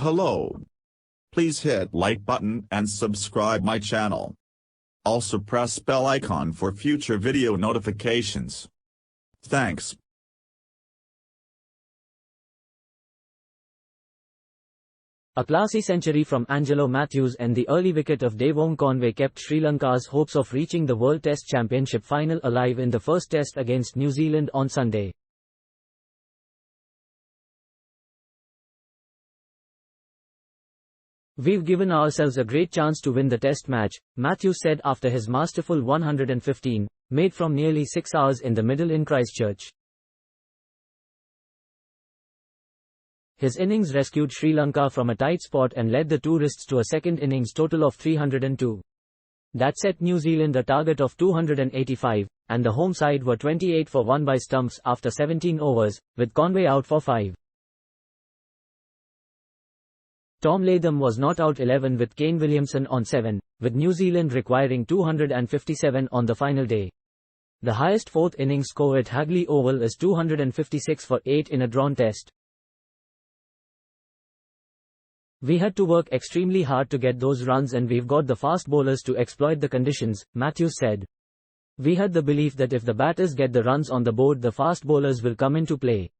Hello. Please hit like button and subscribe my channel. Also press bell icon for future video notifications. Thanks. A classy century from Angelo Mathews and the early wicket of Devon Conway kept Sri Lanka's hopes of reaching the World Test Championship final alive in the first test against New Zealand on Sunday. "We've given ourselves a great chance to win the test match," Mathews said after his masterful 115, made from nearly 6 hours in the middle in Christchurch. His innings rescued Sri Lanka from a tight spot and led the tourists to a second innings total of 302. That set New Zealand a target of 285, and the home side were 28 for 1 by stumps after 17 overs, with Conway out for 5. Tom Latham was not out 11 with Kane Williamson on 7, with New Zealand requiring 257 on the final day. The highest fourth innings score at Hagley Oval is 256 for 8 in a drawn test. "We had to work extremely hard to get those runs and we've got the fast bowlers to exploit the conditions," Mathews said. "We had the belief that if the batters get the runs on the board, the fast bowlers will come into play.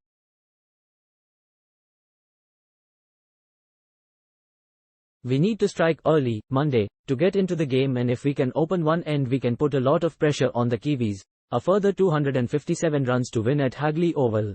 We need to strike early, Monday, to get into the game, and if we can open one end we can put a lot of pressure on the Kiwis." A further 257 runs to win at Hagley Oval.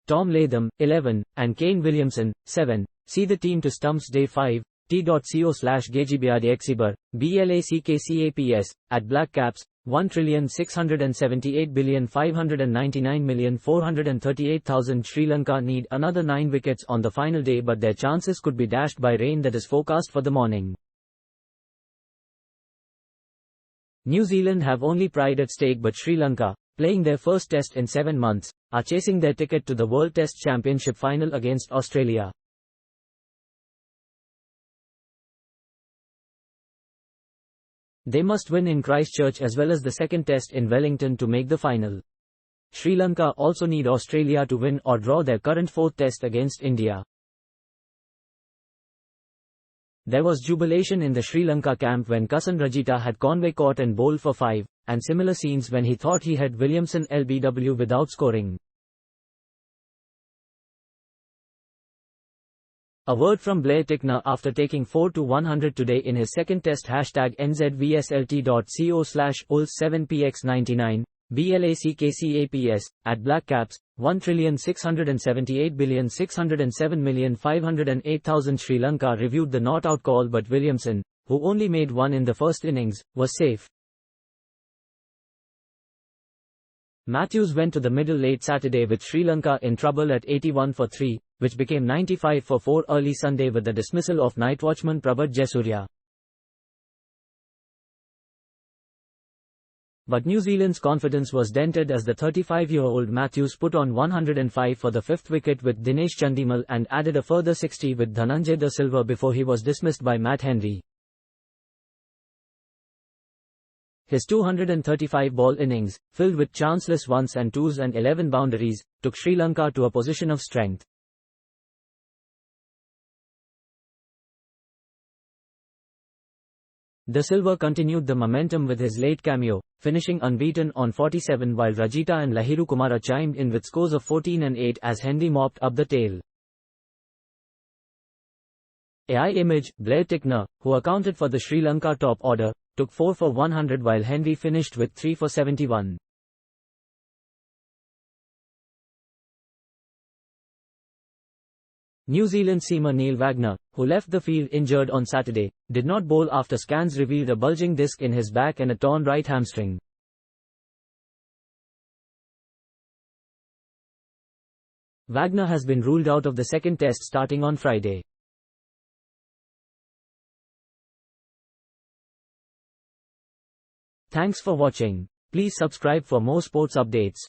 Tom Latham, 11, and Kane Williamson, 7. See the team to stumps day 5, t.co/Gajibiadexiber, BLACKCAPS, at Black Caps, 1,678,599,438,000. Sri Lanka need another 9 wickets on the final day, but their chances could be dashed by rain that is forecast for the morning. New Zealand have only pride at stake, but Sri Lanka, playing their first test in 7 months, are chasing their ticket to the World Test Championship final against Australia. They must win in Christchurch as well as the second test in Wellington to make the final. Sri Lanka also need Australia to win or draw their current fourth test against India. There was jubilation in the Sri Lanka camp when Kasan Rajita had Conway caught and bowled for 5, and similar scenes when he thought he had Williamson LBW without scoring. A word from Blair Tickner after taking 4 to 100 today in his second test. #NZVSLT.co/ULS7PX99, BLACKCAPS, at Black Caps, 1,678,607,508,000. Sri Lanka reviewed the not-out call, but Williamson, who only made 1 in the first innings, was safe. Mathews went to the middle late Saturday with Sri Lanka in trouble at 81 for 3, which became 95 for 4 early Sunday with the dismissal of night watchman Prabhat Jayasuriya. But New Zealand's confidence was dented as the 35-year-old Mathews put on 105 for the 5th wicket with Dinesh Chandimal and added a further 60 with Dhananjay De Silva before he was dismissed by Matt Henry. His 235-ball innings, filled with chanceless ones and twos and 11 boundaries, took Sri Lanka to a position of strength. De Silva continued the momentum with his late cameo, finishing unbeaten on 47, while Rajita and Lahiru Kumara chimed in with scores of 14 and 8 as Henry mopped up the tail. AI image, Blair Tickner, who accounted for the Sri Lanka top order, took 4 for 100 while Henry finished with 3 for 71. New Zealand seamer Neil Wagner, who left the field injured on Saturday, did not bowl after scans revealed a bulging disc in his back and a torn right hamstring. Wagner has been ruled out of the second test starting on Friday. Thanks for watching. Please subscribe for more sports updates.